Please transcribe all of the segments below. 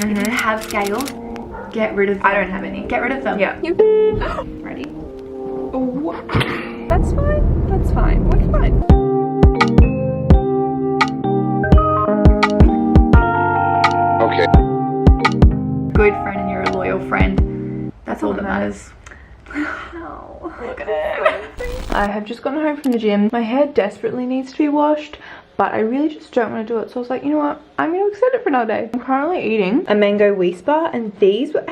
If you have scales, get rid of them. I don't have any. Get rid of them. Yeah. Ready? Oh, that's fine. That's fine. We're fine. Okay. Good friend and you're a loyal friend. That's all that matters. Oh, look at it. I have just gotten home from the gym. My hair desperately needs to be washed, but I really just don't want to do it. So I was like, you know what? I'm going to extend it for another day. I'm currently eating a mango Whisper, and these were,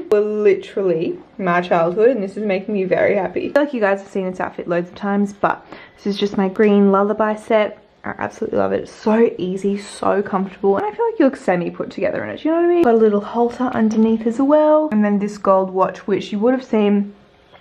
were literally my childhood, and this is making me very happy. I feel like you guys have seen this outfit loads of times, but this is just my green lullaby set. I absolutely love it. It's so easy, so comfortable, and I feel like you look semi put together in it, do you know what I mean? Got a little halter underneath as well, and then this gold watch, which you would have seen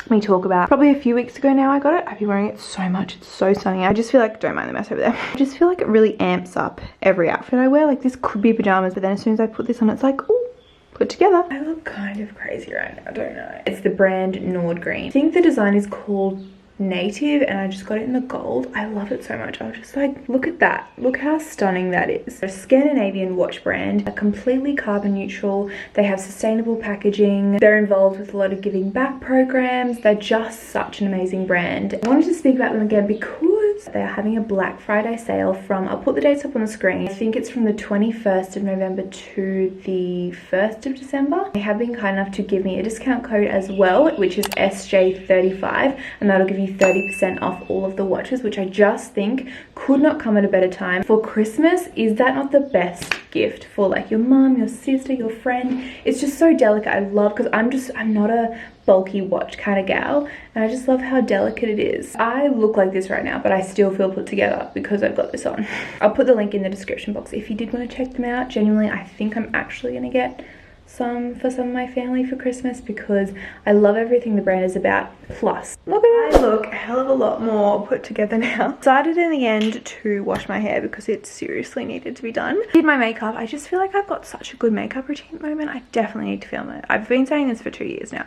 me talk about probably a few weeks ago now. I got it. I've been wearing it so much. It's so stunning. I just feel like, don't mind the mess over there, I just feel like it really amps up every outfit I wear. Like, this could be pajamas, but then as soon as I put this on, it's like, ooh, put together. I look kind of crazy right now, don't know. It's the brand Nord Green. I think the design is called Native, and I just got it in the gold. I love it so much. I was just like, look at that. Look how stunning that is. A Scandinavian watch brand, a completely carbon neutral. They have sustainable packaging. They're involved with a lot of giving back programs. They're just such an amazing brand. I wanted to speak about them again because they are having a Black Friday sale from, I'll put the dates up on the screen. I think it's from the 21st of November to the 1st of December. They have been kind enough to give me a discount code as well, which is SJ35, and that'll give you 30% off all of the watches, which I just think could not come at a better time. For Christmas, is that not the best gift for like your mum, your sister, your friend? It's just so delicate. I love, because I'm not a bulky watch kind of gal, and I just love how delicate it is. I look like this right now, but I still feel put together because I've got this on. I'll put the link in the description box if you did want to check them out. Genuinely, I think I'm actually gonna get some for some of my family for Christmas because I love everything the brand is about. Plus, look at it. I look a hell of a lot more put together now. Decided in the end to wash my hair because it seriously needed to be done. Did my makeup. I just feel like I've got such a good makeup routine at the moment. I definitely need to film it. I've been saying this for 2 years now.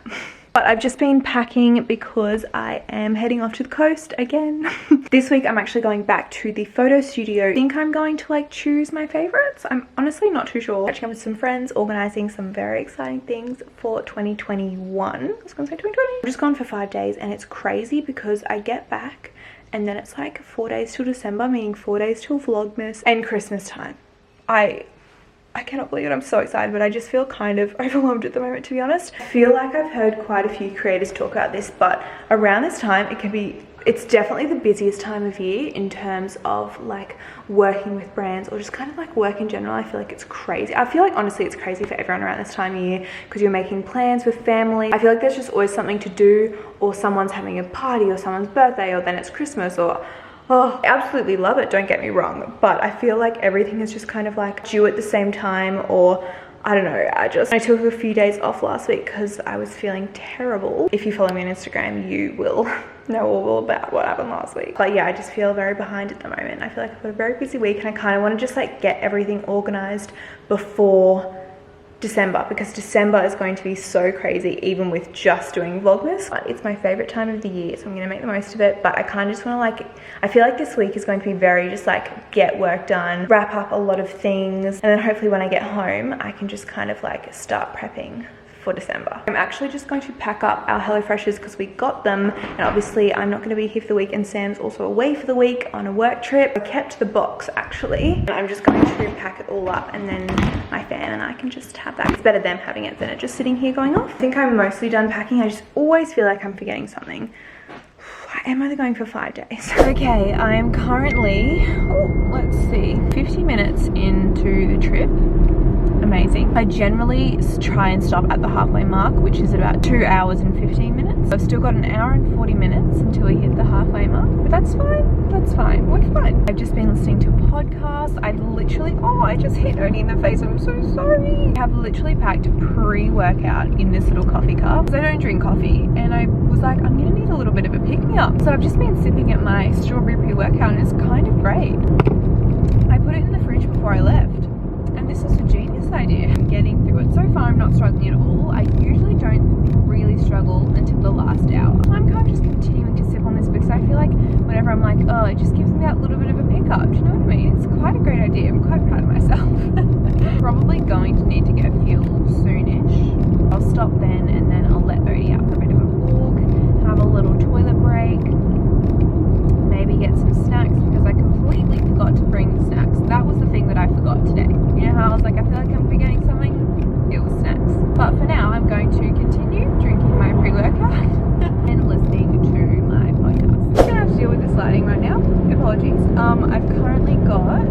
But I've just been packing because I am heading off to the coast again. This week I'm actually going back to the photo studio. I think I'm going to like choose my favorites. I'm honestly not too sure. Catching up with some friends, organizing some very exciting things for 2021. I was gonna say 2020. I've just gone for 5 days, and it's crazy because I get back and then it's like 4 days till December, meaning 4 days till Vlogmas and Christmas time. I cannot believe it. I'm so excited, but I just feel kind of overwhelmed at the moment, to be honest. I feel like I've heard quite a few creators talk about this, but around this time it's definitely the busiest time of year in terms of like working with brands or just kind of like work in general. I feel like it's crazy. I feel like honestly it's crazy for everyone around this time of year because you're making plans with family. I feel like there's just always something to do, or someone's having a party, or someone's birthday, or then it's Christmas, or oh, I absolutely love it, don't get me wrong, but I feel like everything is just kind of like due at the same time, or I don't know. I took a few days off last week because I was feeling terrible. If you follow me on Instagram, you will know all about what happened last week. But yeah, I just feel very behind at the moment. I feel like I've got a very busy week, and I kind of want to just like get everything organized before December, because December is going to be so crazy even with just doing Vlogmas. But it's my favorite time of the year, so I'm gonna make the most of it. But I kind of just want to like, I feel like this week is going to be very just like get work done, wrap up a lot of things, and then hopefully when I get home I can just kind of like start prepping for December. I'm actually just going to pack up our HelloFreshes because we got them, and obviously I'm not going to be here for the week, and Sam's also away for the week on a work trip. I kept the box actually, and I'm just going to pack it all up, and then my fam and I can just have that. It's better them having it than it just sitting here going off. I think I'm mostly done packing. I just always feel like I'm forgetting something. I am only going for 5 days. Okay, I am currently, let's see, 50 minutes into the trip. Amazing. I generally try and stop at the halfway mark, which is about 2 hours and 15 minutes. I've still got an hour and 40 minutes until we hit the halfway mark, but that's fine. That's fine. We're fine. I've just been listening to a podcast. I've literally, I just hit Odie in the face. I'm so sorry. I've literally packed pre-workout in this little coffee cup because I don't drink coffee, and I was like, I'm gonna need a little bit of a pick-me-up. So I've just been sipping at my strawberry pre-workout, and it's kind of great. I put it in the fridge before I left, and this is a genius idea. I'm getting through it. So far I'm not struggling at all. I usually don't really struggle until the last hour. I'm kind of just continuing to sip on this because I feel like whenever I'm like, oh, it just gives me that little bit of a pickup. Do you know what I mean? It's quite a great idea. I'm quite proud of myself. Probably going to need to get fuel soonish. I'll stop then and then I'll let Odie out for a bit of a walk, have a little toilet break, maybe get some snacks because I completely forgot to bring snacks. That was the thing that I forgot today. You know how I was like, I feel like I'm forgetting something? It was snacks. But for now, I'm going to continue drinking my pre-workout and listening to my podcast. I'm gonna have to deal with this lighting right now. Apologies. I've currently got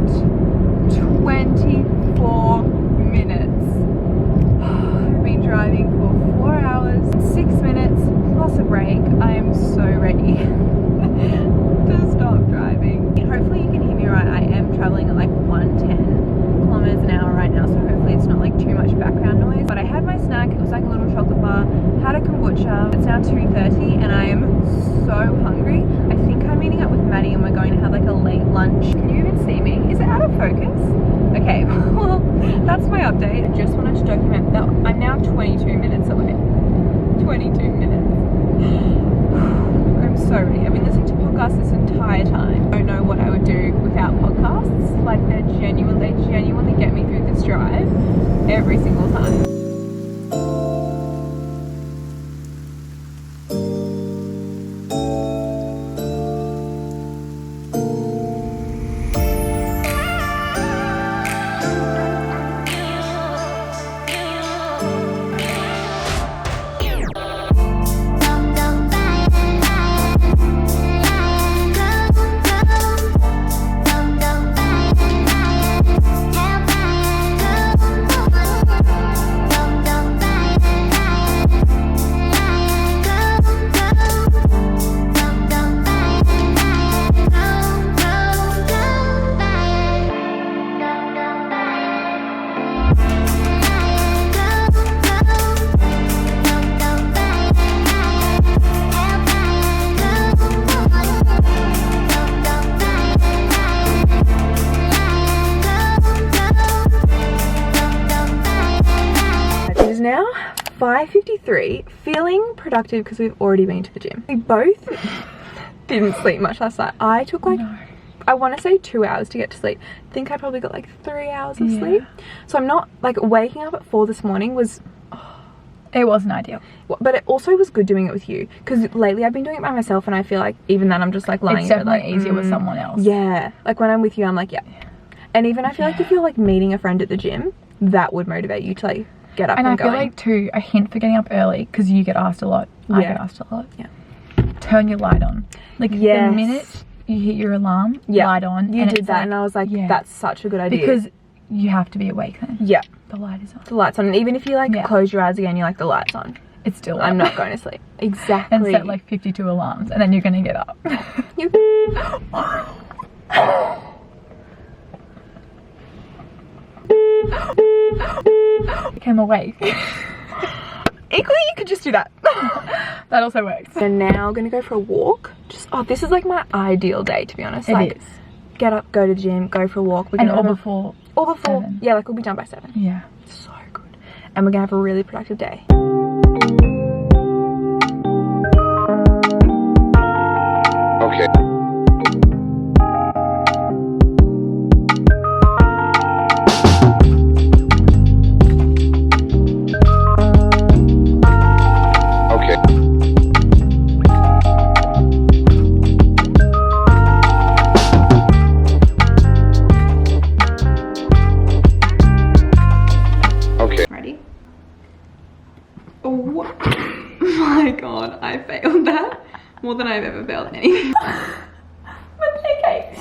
24 minutes. I've been driving for 4 hours, 6 minutes, plus a break. I am so ready to stop driving. Hopefully you can hear me right. I am traveling at like 110 kilometers an hour right now, so hopefully it's not like too much background noise. But I had my snack. It was like a little chocolate bar, had a kombucha. It's now 2:30 and I am so hungry. I think I'm meeting up with Maddie and we're going to have like a late lunch. Can you even see me? Is it out of focus? Okay, well, that's my update. I just wanted to document that I'm now 22 minutes away. 22 minutes. I'm so ready. I've been listening to podcasts this entire time. I don't know what I would do without podcasts. Like they genuinely get me through this drive every single time. Now 5:53, feeling productive because we've already been to the gym. We both didn't sleep much last night. I took like I want to say 2 hours to get to sleep. I think I probably got like 3 hours of sleep. So I'm not like waking up at 4 this morning was it wasn't ideal, but it also was good doing it with you because lately I've been doing it by myself and I feel like even then I'm just like lying. It's definitely like, easier with someone else. Yeah, like when I'm with you I'm like and even I feel like if you're like meeting a friend at the gym, that would motivate you to like get up and I going. feel like too, a hint for getting up early, because you get asked a lot. I get asked a lot. Turn your light on. Like the minute you hit your alarm, light on. You did that and I was like, that's such a good idea. Because you have to be awake then. Yeah. The light is on. The light's on. And even if you like close your eyes again, you're like, the light's on. It's still I'm not going to sleep. Exactly. And set like 52 alarms and then you're going to get up. Became awake. Equally, you could just do that. That also works. So now I'm gonna go for a walk. This is like my ideal day, to be honest. It is. Get up, go to the gym, go for a walk. And all before 7. Yeah, like we'll be done by 7. Yeah. So good. And we're gonna have a really productive day. Okay. More than I've ever failed anything. My pancakes.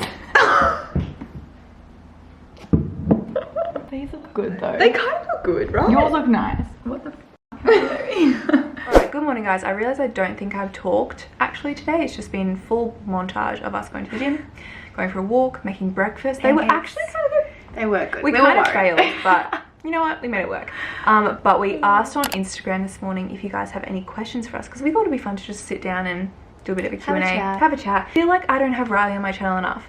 These look good though. They kind of look good, right? Yours look nice. What the Alright, good morning guys. I realise I don't think I've talked actually today. It's just been full montage of us going to the gym, going for a walk, making breakfast. Pancakes. They were actually kind of good. They were good. We kind of failed, but you know what? We made it work. But we asked on Instagram this morning if you guys have any questions for us because we thought it'd be fun to just sit down and do a bit of a Q&A, have a chat. I feel like I don't have Riley on my channel enough.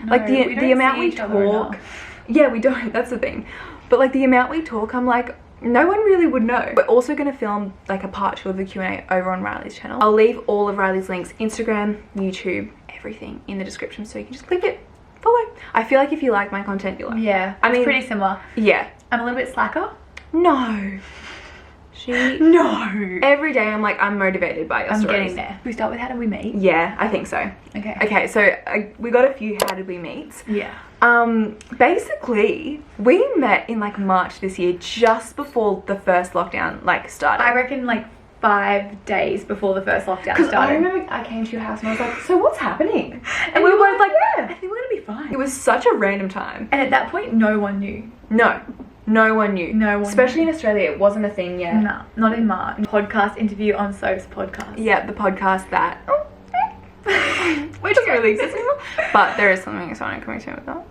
No, like the amount we talk. Yeah, we don't. That's the thing. But like the amount we talk, I'm like, no one really would know. We're also going to film like a part 2 of the Q&A over on Riley's channel. I'll leave all of Riley's links, Instagram, YouTube, everything in the description, so you can just click it, follow. I feel like if you like my content, you like it. Yeah, I mean, it's pretty similar. Yeah. I'm a little bit slacker. No. No. Every day I'm like, I'm motivated by your stories. I'm getting there. We start with how did we meet? Yeah, I think so. Okay. Okay, so we got a few how did we meets. Yeah. Basically, we met in like March this year, just before the first lockdown like started. I reckon like 5 days before the first lockdown started. I remember I came to your house and I was like, so what's happening? And we were both like, yeah, I think we're gonna be fine. it was such a random time. And at that point, no one knew. No one knew. No one Especially knew. in Australia, it wasn't a thing yet. No, not in March. Podcast interview on Soph's podcast. Yeah, the podcast that which doesn't really exist anymore. But there is something exciting coming soon with that.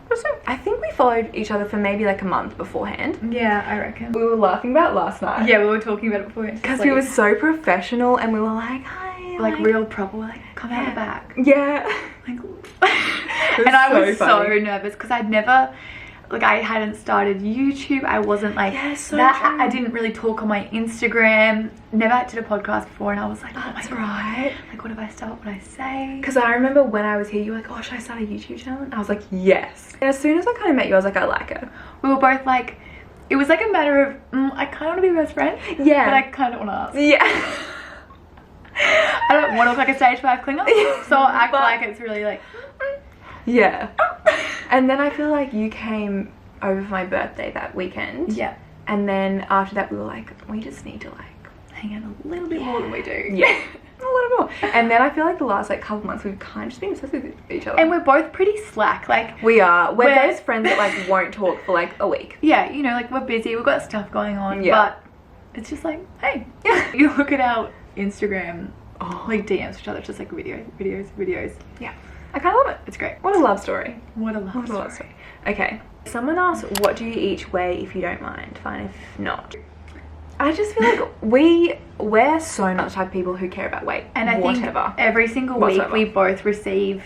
I think we followed each other for maybe like a month beforehand. Yeah, I reckon. We were laughing about last night. Yeah, we were talking about it before. Because we were so professional and we were like, hi. like real proper, like come out the back. Yeah. Like, and I was so funny. nervous because I'd never, like I hadn't started YouTube. I wasn't like so that. true. I didn't really talk on my Instagram. Never did a podcast before, and I was like, oh my That's god, right. like what if I start? What would I say? Because I remember when I was here, you were like, oh, should I start a YouTube channel? And I was like, yes. And as soon as I kind of met you, I was like, I like her. We were both like, it was like a matter of, I kind of want to be best friend. Yeah. But I kind of want to ask. Yeah. I don't want to look like a stage 5 clinger, so I'll act like it's really like. Yeah. And then I feel like you came over for my birthday that weekend. Yeah. And then after that, we were like, we just need to like hang out a little bit more than we do. Yeah. A little more. And then I feel like the last like couple months we've kind of just been obsessed with each other. And we're both pretty slack. Like we are. We're those friends that like won't talk for like a week. Yeah, you know, like we're busy, we've got stuff going on, Yeah. but it's just like, hey, you look at our Instagram, like DMs each other, it's just like videos. Yeah. I kind of love it. It's great. What a love story. What a love story. Okay. Someone asked, what do you each weigh if you don't mind? Fine if not. I just feel like we're so not the type of people who care about weight. And I think every single whatsoever. week we both receive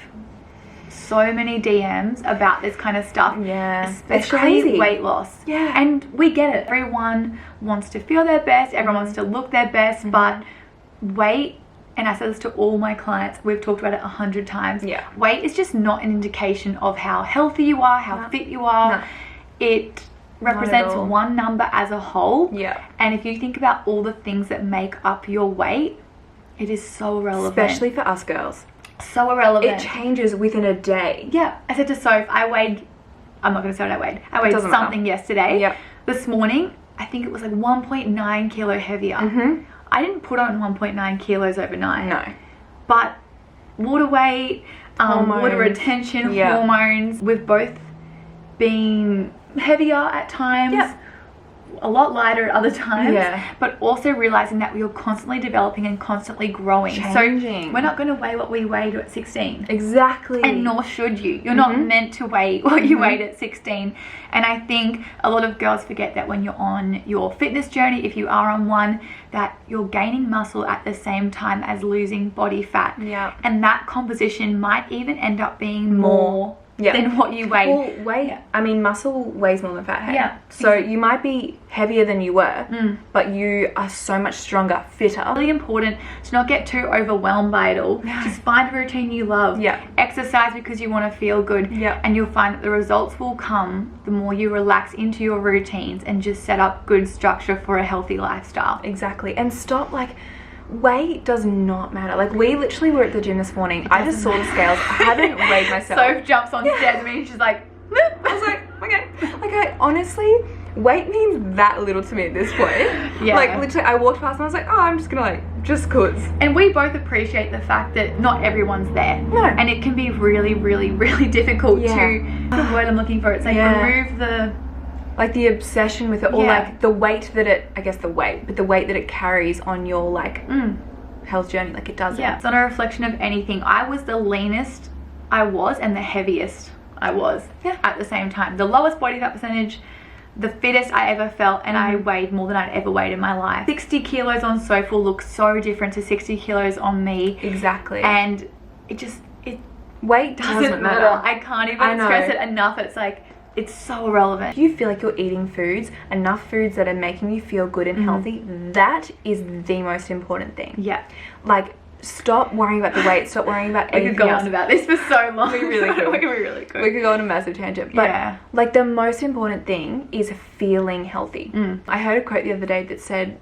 so many DMs about this kind of stuff. Yeah. Especially weight loss. Yeah. And we get it. Everyone wants to feel their best. Everyone wants to look their best. But weight, and I said this to all my clients, we've talked about it 100 times. Yeah. Weight is just not an indication of how healthy you are, how fit you are. No. It represents one number as a whole. Yeah. And if you think about all the things that make up your weight, it is so irrelevant. Especially for us girls. So irrelevant. It changes within a day. Yeah. I said to Soph, I'm not going to say what I weighed. I weighed something yesterday. Yep. This morning, I think it was like 1.9 kilo heavier. Mm-hmm. I didn't put on 1.9 kilos overnight. No. But water weight, water retention, hormones, we've both been heavier at times, a lot lighter at other times, but also realizing that we are constantly developing and constantly growing. Changing. So we're not going to weigh what we weighed at 16. Exactly. And nor should you. You're not meant to weigh what you weighed at 16. And I think a lot of girls forget that when you're on your fitness journey, if you are on one, that you're gaining muscle at the same time as losing body fat. Yeah. And that composition might even end up being more than what you weighed. Well, I mean, muscle weighs more than fat, hey? Yeah. So you might be heavier than you were, but you are so much stronger, fitter. Really important to not get too overwhelmed by it all. Just find a routine you love. Yeah. Exercise because you want to feel good. Yeah. And you'll find that the results will come the more you relax into your routines and just set up good structure for a healthy lifestyle. Exactly. And stop, like, weight does not matter. Like, we literally were at the gym this morning. I just saw the scales. I haven't weighed myself. Soph jumps on stairs at me and she's like, I was like, okay. Like, I honestly, weight means that little to me at this point. Yeah. Like, literally, I walked past and I was like, oh, I'm just gonna, like, just cause. And we both appreciate the fact that not everyone's there. No. And it can be really, really, really difficult to, the word I'm looking for, it's like remove the... Like the obsession with it, or like the weight that it, I guess the weight that it carries on your like health journey, like it doesn't. Yeah, it's not a reflection of anything. I was the leanest I was and the heaviest I was at the same time. The lowest body fat percentage, the fittest I ever felt, and I weighed more than I'd ever weighed in my life. 60 kilos on Soph will look so different to 60 kilos on me. Exactly. And it weight doesn't matter. I can't even stress it enough. It's like, It's so irrelevant. If you feel like you're eating enough foods that are making you feel good and healthy, that is the most important thing. Yeah. Like, stop worrying about the weight, stop worrying about anything We could go else. on about this for so long. We really could. We really could. We could go on a massive tangent. But Yeah. like, the most important thing is feeling healthy. I heard a quote the other day that said,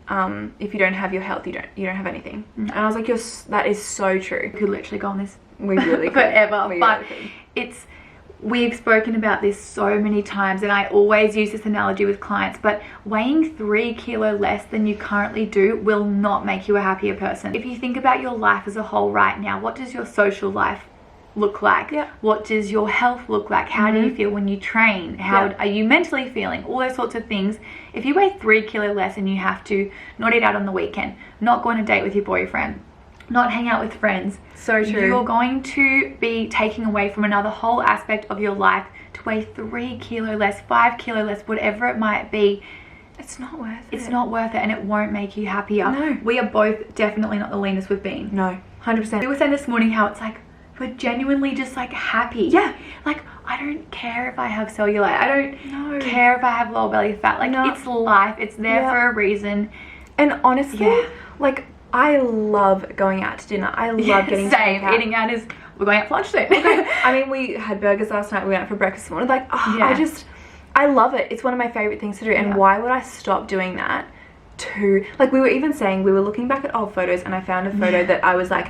if you don't have your health, you don't have anything. And I was like, that is so true. We could literally go on this We really could. forever. We But really could. we've spoken about this so many times, and I always use this analogy with clients, but weighing 3 kilos less than you currently do will not make you a happier person. If you think about your life as a whole right now, what does your social life look like? Yeah. What does your health look like? How do you feel when you train? How are you mentally feeling? All those sorts of things. If you weigh 3 kilos less and you have to not eat out on the weekend, not go on a date with your boyfriend, not hang out with friends, So true. you're going to be taking away from another whole aspect of your life to weigh 3 kilos less, 5 kilos less, whatever it might be. It's not worth it. It's not worth it, and it won't make you happier. No. We are both definitely not the leanest we've been. No, 100%. We were saying this morning how it's like, we're genuinely just like happy. Yeah. Like, I don't care if I have cellulite. I don't No. care if I have low belly fat. Like, No. it's life. It's there for a reason. And honestly, Yeah. like, I love going out to dinner. I love getting same. takeout. Eating out is, we're going out for lunch soon. I mean, we had burgers last night. We went out for breakfast this morning. Like, Yeah. I love it. It's one of my favorite things to do. And why would I stop doing that like, we were even saying, we were looking back at old photos, and I found a photo that I was like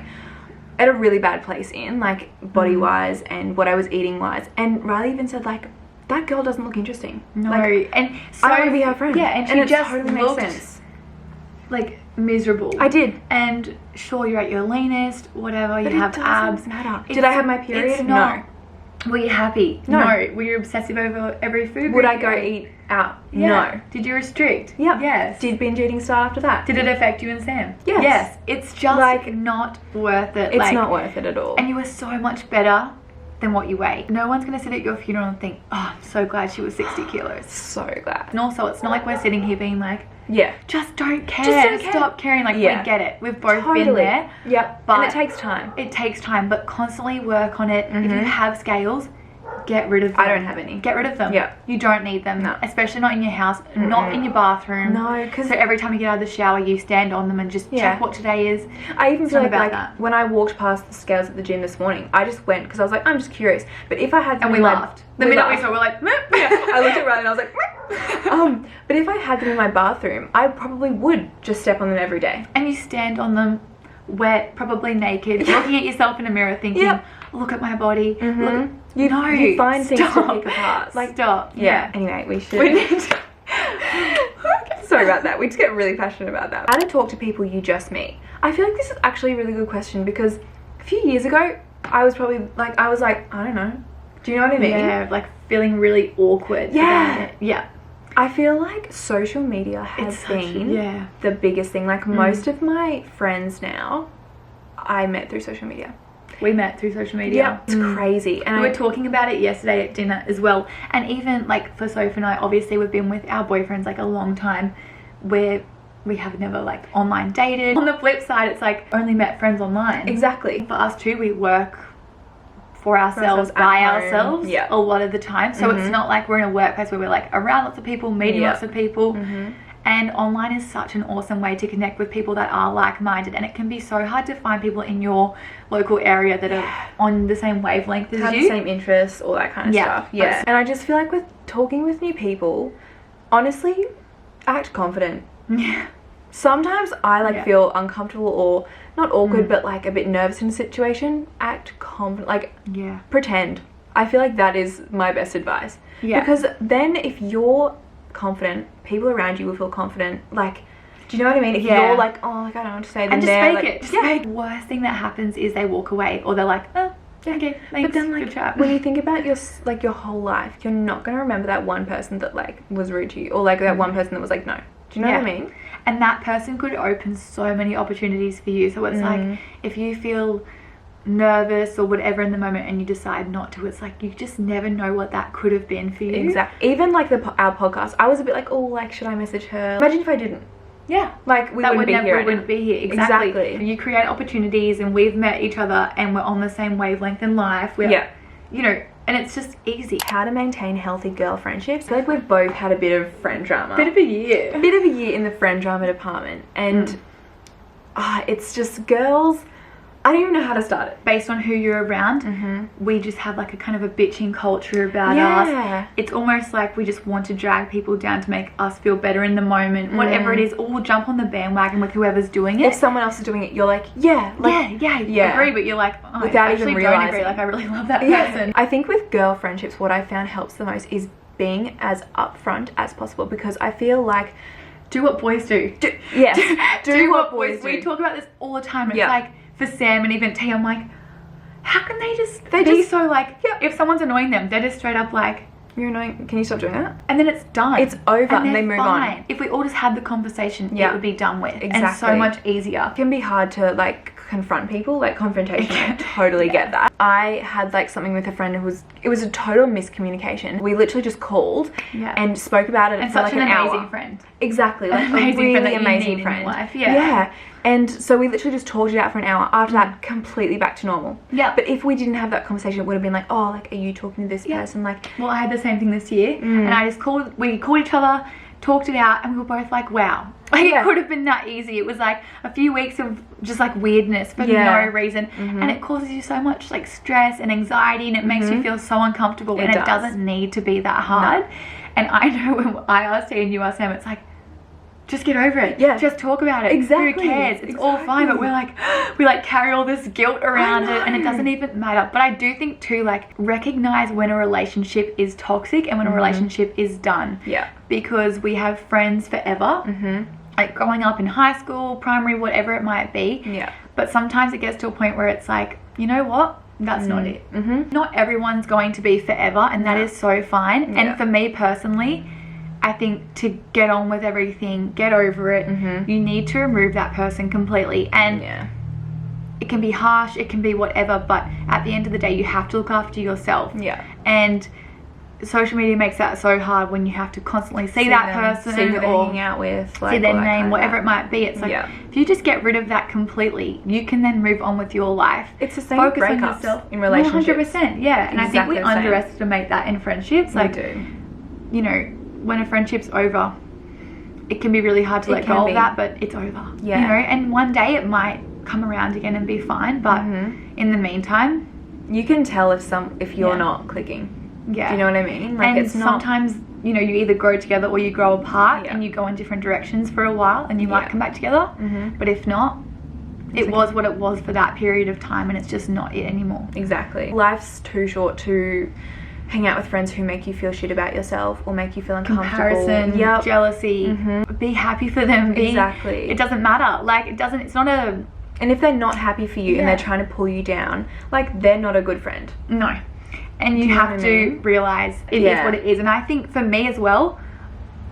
at a really bad place in, like, body wise and what I was eating wise. And Riley even said, like, that girl doesn't look interesting. No. Like, And so, I want to be her friend. Yeah, and she it just totally looked makes sense. like miserable. I did. And sure, you're at your leanest, whatever, you But have it doesn't abs. matter. It's- Did I have my period? It's not. Were you happy? No. Were you obsessive over every food? Would group I you go ate? eat out? Yeah. No. Did you restrict? Yeah. Yes. Did binge eating start after that? Did it affect you and Sam? Yes. Yes. It's just Like, not worth it. It's like, not worth it at all. And you were so much better than what you weigh. No one's going to sit at your funeral and think, oh, I'm so glad she was 60 kilos. So glad. And also, it's not like we're sitting here being like, Yeah. just don't care. Just don't care. Stop caring. Like, Yeah. we get it. We've both Totally. been there. Yep. But and it takes time. It takes time, but constantly work on it. If you have scales, get rid of them. I don't have any. Get rid of them. Yeah. You don't need them. No. Especially not in your house, not in your bathroom. No, 'cause- so every time you get out of the shower, you stand on them and just Yeah. check what today is. I even It's feel not like, about that. when I walked past the scales at the gym this morning, I just went because I was like, I'm just curious. But if I had them And we in my- laughed. The minute we laughed. saw it, we're like, "Meh." I looked at Riley and I was like, but if I had them in my bathroom, I probably would just step on them every day. And you stand on them, wet, probably naked, looking at yourself in a mirror thinking, Yep. look at my body. Look, You, no, you find things to stop. pick apart. Like, Stop. yeah. Anyway, we should. We need to. Sorry about that. We just get really passionate about that. How to talk to people you just meet. I feel like this is actually a really good question because a few years ago, I was probably like, I don't know. Do you know what I mean? Yeah, like feeling really awkward. Yeah. About it. Yeah. I feel like social media has been yeah. the biggest thing. Like, most of my friends now, I met through social media. We met through social media. It's crazy. And We were talking about it yesterday at dinner as well. And even like for Soph and I, obviously we've been with our boyfriends like a long time where we have never like online dated. On the flip side, it's like only met friends online. Exactly. For us too, we work for ourselves, at by home. ourselves Yeah. a lot of the time. So it's not like we're in a workplace where we're like around lots of people, meeting lots of people. And online is such an awesome way to connect with people that are like-minded, and it can be so hard to find people in your local area that are on the same wavelength as Have you. the same interests, all that kind of stuff. Yeah. And I just feel like with talking with new people, honestly, act confident. Yeah. Sometimes I like Yeah. feel uncomfortable or not awkward, but like a bit nervous in a situation. Act confident, like Yeah. pretend. I feel like that is my best advice. Yeah. Because then if you're confident, people around you will feel confident. Like, do you know what I mean? If Yeah. you're like, oh, like I don't know what to say, then And just they're fake like, it. Just yeah. fake. Worst thing that happens is they walk away, or they're like, oh, okay, thanks. But then, like, good chat. when you think about your whole life, you're not gonna remember that one person that like was rude to you, or like that one person that was like, no. Do you know what I mean? And that person could open so many opportunities for you. So it's like, if you feel nervous or whatever in the moment and you decide not to, it's like you just never know what that could have been for you. Exactly. Even like our podcast, I was a bit like, oh, like should I message her? Imagine if I didn't. Yeah. Like we wouldn't be here. We wouldn't be here. Exactly. Exactly. You create opportunities, and we've met each other and we're on the same wavelength in life. We're, you know, And it's just easy. How to maintain healthy girl friendships. I feel like we've both had a bit of friend drama. Bit of a year. Bit of a year in the friend drama department. And it's just girls, I don't even know how to start it. Based on who you're around, we just have like a kind of a bitching culture about us. It's almost like we just want to drag people down to make us feel better in the moment. Whatever it is, or we'll jump on the bandwagon with whoever's doing it. If someone else is doing it, you're like, yeah, agree, but you're like, oh, without I even actually realizing. don't agree. Like, I really love that person. I think with girl friendships, what I found helps the most is being as upfront as possible, because I feel like do what boys do. do what boys do. We talk about this all the time. It's like, for Sam and even T, I'm like, how can they just be just so like, if someone's annoying them, they're just straight up like, you're annoying, can you stop doing that? And then it's done. It's over and they move on. If we all just had the conversation, it would be done with. Exactly. And so much easier. It can be hard to like confront people, like confrontation. I totally get that. I had like something with a friend who it was a total miscommunication. We literally just called and spoke about it and for such like an amazing hour. Friend. Exactly, like amazing a really friend that amazing you need friend. in your life. Yeah. And so we literally just talked it out for an hour. After that, completely back to normal. Yeah. But if we didn't have that conversation, it would have been like, oh, like, are you talking to this person? Like, well, I had the same thing this year, and we called each other, talked it out, and we were both like, wow. Like, it could have been that easy. It was like a few weeks of just like weirdness for no reason, and it causes you so much like stress and anxiety, and it makes you feel so uncomfortable, and it doesn't need to be that hard. And I know when I asked T and you asked Sam, it's like, just get over it. Yeah. Just talk about it. Exactly. Who cares? It's all fine. But we like carry all this guilt around it, and it doesn't even matter. But I do think too, like, recognize when a relationship is toxic and when a relationship is done. Yeah. Because we have friends forever. Like growing up in high school, primary, whatever it might be. Yeah. But sometimes it gets to a point where it's like, you know what? That's not it. Not everyone's going to be forever, and that is so fine. And for me personally, I think to get on with everything, get over it, you need to remove that person completely. And it can be harsh, it can be whatever, but at the end of the day, you have to look after yourself. Yeah. And social media makes that so hard when you have to constantly see that person, see who they're or hanging out with, like, see their name, whatever it might be. It's like, if you just get rid of that completely, you can then move on with your life. It's the same with breakups in relationships. 100%, yeah. And I think we underestimate that in friendships. Like, we do. You know, when a friendship's over, it can be really hard to let go of that, but it's over. Yeah. You know, and one day it might come around again and be fine, but in the meantime, you can tell if you're not clicking. Yeah. Do you know what I mean? Like, and it's not... sometimes, you know, you either grow together or you grow apart, and you go in different directions for a while, and you might come back together. But if not, it was what it was for that period of time, and it's just not it anymore. Exactly. Life's too short to hang out with friends who make you feel shit about yourself or make you feel uncomfortable. Comparison, jealousy. Be happy for them. Exactly. It doesn't matter. Like, it's not a... And if they're not happy for you and they're trying to pull you down, like, they're not a good friend. No. And you have to realise it is what it is. And I think for me as well,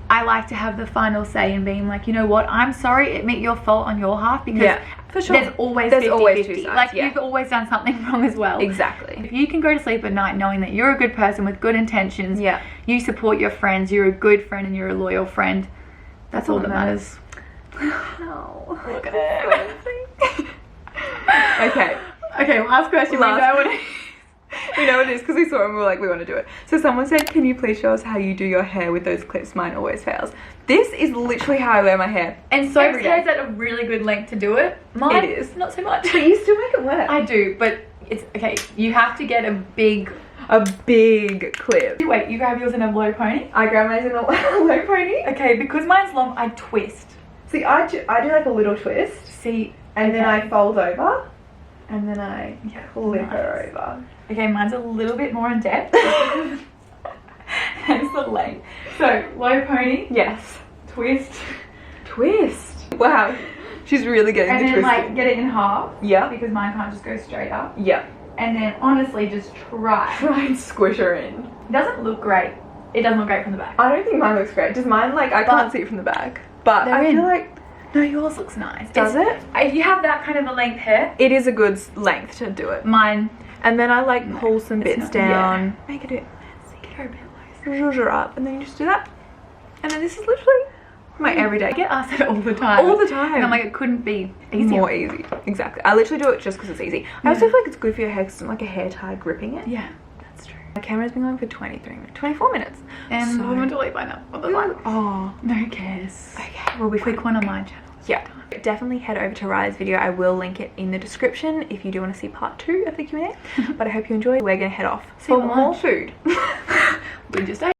I like to have the final say in being like, you know what, I'm sorry, admit your fault on your half, because for sure. there's always 50-50. Like, you've always done something wrong as well. Exactly. If you can go to sleep at night knowing that you're a good person with good intentions, you support your friends, you're a good friend and you're a loyal friend, that's all that matters. Oh, look at it. Okay, last question. We know what it is because we saw it and we were like, we want to do it. So someone said, can you please show us how you do your hair with those clips? Mine always fails. This is literally how I wear my hair. And Soph's hair's at a really good length to do it. Mine is not so much. But you still make it work. I do, but it's okay. You have to get a big clip. Wait, you grab yours in a low pony? I grab mine in a low pony. Okay, because mine's long, I twist. See, I do like a little twist. See, and then I fold over, and then I flip her over. Okay, mine's a little bit more in depth. Hence the length. So, low pony. Yes. Twist. Wow. She's really getting the twist. And then, like, get it in half. Yeah. Because mine can't just go straight up. Yeah. And then, honestly, just try and squish her in. It doesn't look great. It doesn't look great from the back. I don't think mine looks great. Does mine, like, I can't see it from the back. But I feel like... No, yours looks nice. Does it? If you have that kind of a length hair. It is a good length to do it. Mine. And then I like pull some bits down. Yeah. Make it a bit messy. Get her a bit loose. Zhuzh her up. And then you just do that. And then this is literally my everyday. I get asked that all the time. All the time. And I'm like, it couldn't be easier. More easy. Exactly. I literally do it just because it's easy. I also feel like it's good for your hair because it's not like a hair tie gripping it. Yeah, that's true. My camera's been going for 24 minutes. And so, we're going to leave by now. What the fuck? oh, No cares. okay. Well, we Quick one on my channel. yeah. Definitely head over to Riley's video. I will link it in the description if you do want to see part 2 of the Q&A. But I hope you enjoy. We're gonna head off for more food. We just ate.